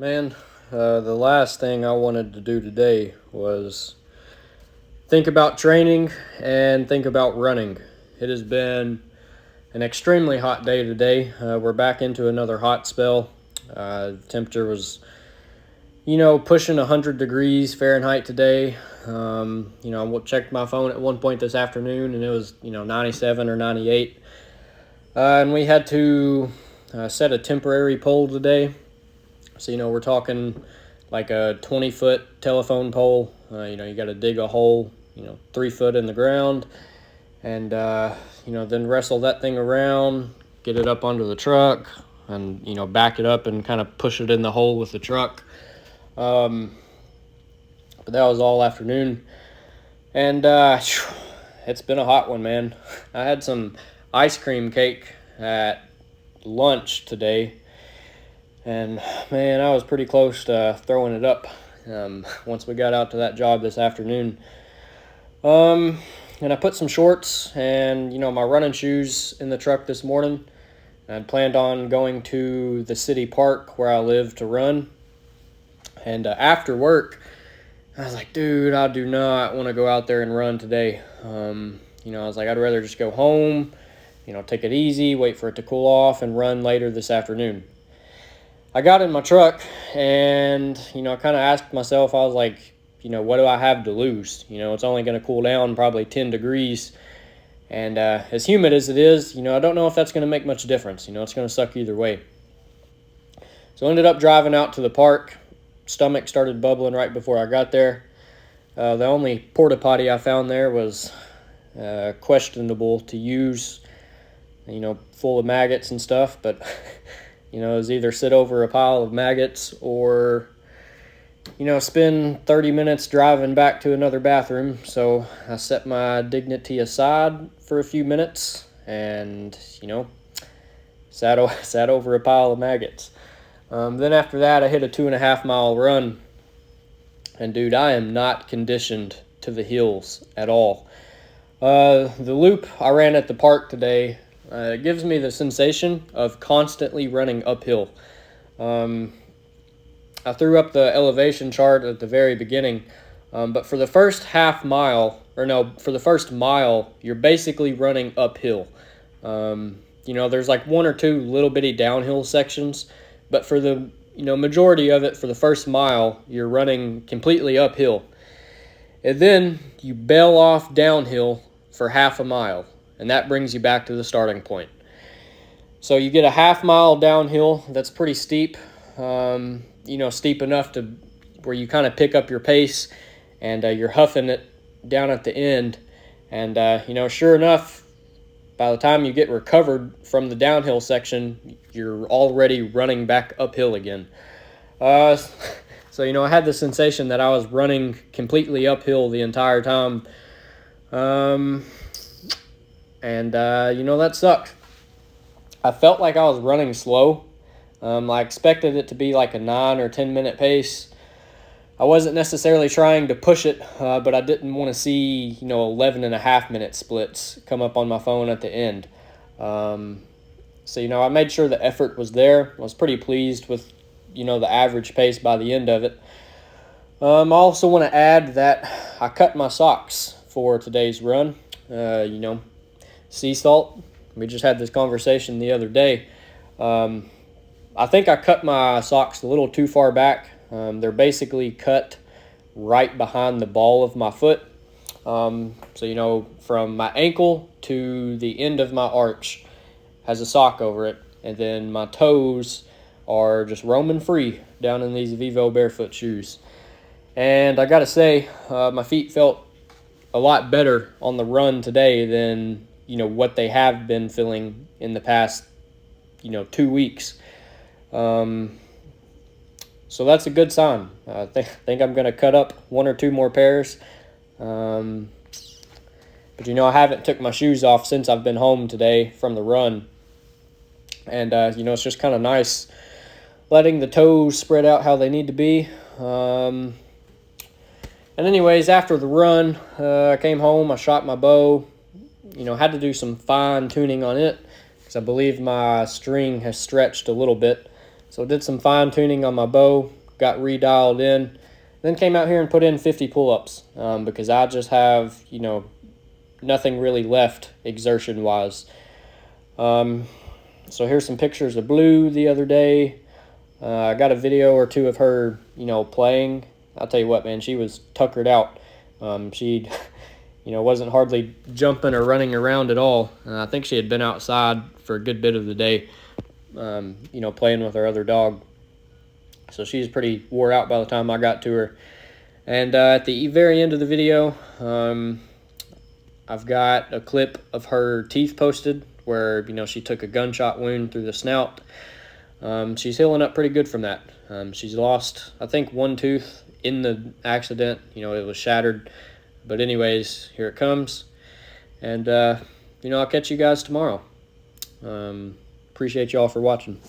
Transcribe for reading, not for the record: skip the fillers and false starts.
Man, the last thing I wanted to do today was think about training and think about running. It has been an extremely hot day today. We're back into another hot spell. Temperature was, pushing 100 degrees Fahrenheit today. I checked my phone at one point this afternoon and it was, 97 or 98. And we had to set a temporary pole today. So, we're talking like a 20-foot telephone pole. You got to dig a hole, 3 foot in the ground, and, then wrestle that thing around, get it up onto the truck, and, back it up and kind of push it in the hole with the truck. But that was all afternoon. And it's been a hot one, man. I had some ice cream cake at lunch today. And man, I was pretty close to throwing it up once we got out to that job this afternoon. And I put some shorts and, my running shoes in the truck this morning. I planned on going to the city park where I live to run. And after work, I was like, dude, I do not want to go out there and run today. I was like, I'd rather just go home, take it easy, wait for it to cool off, and run later this afternoon. I got in my truck and, I kind of asked myself, I was like, what do I have to lose? It's only going to cool down probably 10 degrees. And as humid as it is, I don't know if that's going to make much difference. It's going to suck either way. So I ended up driving out to the park. Stomach started bubbling right before I got there. The only porta potty I found there was questionable to use, full of maggots and stuff, but... it was either sit over a pile of maggots or, spend 30 minutes driving back to another bathroom. So I set my dignity aside for a few minutes and, sat over a pile of maggots. Then after that, I hit a 2.5 mile run. And, dude, I am not conditioned to the hills at all. The loop I ran at the park today, it gives me the sensation of constantly running uphill. I threw up the elevation chart at the very beginning, but for the first for the first mile, you're basically running uphill. There's like one or two little bitty downhill sections, but for the majority of it, for the first mile, you're running completely uphill. And then you bail off downhill for half a mile. And that brings you back to the starting point. So you get a half mile downhill. That's pretty steep. Steep enough to where you kind of pick up your pace and you're huffing it down at the end. And, sure enough, by the time you get recovered from the downhill section, you're already running back uphill again. So, I had the sensation that I was running completely uphill the entire time. And that sucked. I felt like I was running slow. I expected it to be like a 9 or 10 minute pace. I wasn't necessarily trying to push it, but I didn't want to see, 11.5 minute splits come up on my phone at the end. So, I made sure the effort was there. I was pretty pleased with, the average pace by the end of it. I also want to add that I cut my socks for today's run. Sea salt. We just had this conversation the other day. I think I cut my socks a little too far back. They're basically cut right behind the ball of my foot. So, from my ankle to the end of my arch has a sock over it. And then my toes are just roaming free down in these Vivo barefoot shoes. And I got to say, my feet felt a lot better on the run today than what they have been feeling in the past 2 weeks. So that's a good sign. I think I'm going to cut up 1 or 2 more pairs. But I haven't took my shoes off since I've been home today from the run. And it's just kind of nice letting the toes spread out how they need to be. And anyways, after the run, I came home, I shot my bow. Had to do some fine tuning on it because I believe my string has stretched a little bit. So did some fine tuning on my bow, got redialed in, then came out here and put in 50 pull-ups because I just have, nothing really left exertion wise. So here's some pictures of Blue the other day. I got a video or two of her, playing. I'll tell you what, man, she was tuckered out. She, wasn't hardly jumping or running around at all. I think she had been outside for a good bit of the day, playing with her other dog. So she's pretty wore out by the time I got to her. And at the very end of the video, I've got a clip of her teeth posted where, she took a gunshot wound through the snout. She's healing up pretty good from that. She's lost, I think, one tooth in the accident. It was shattered. But anyways, here it comes. And, I'll catch you guys tomorrow. Appreciate y'all for watching.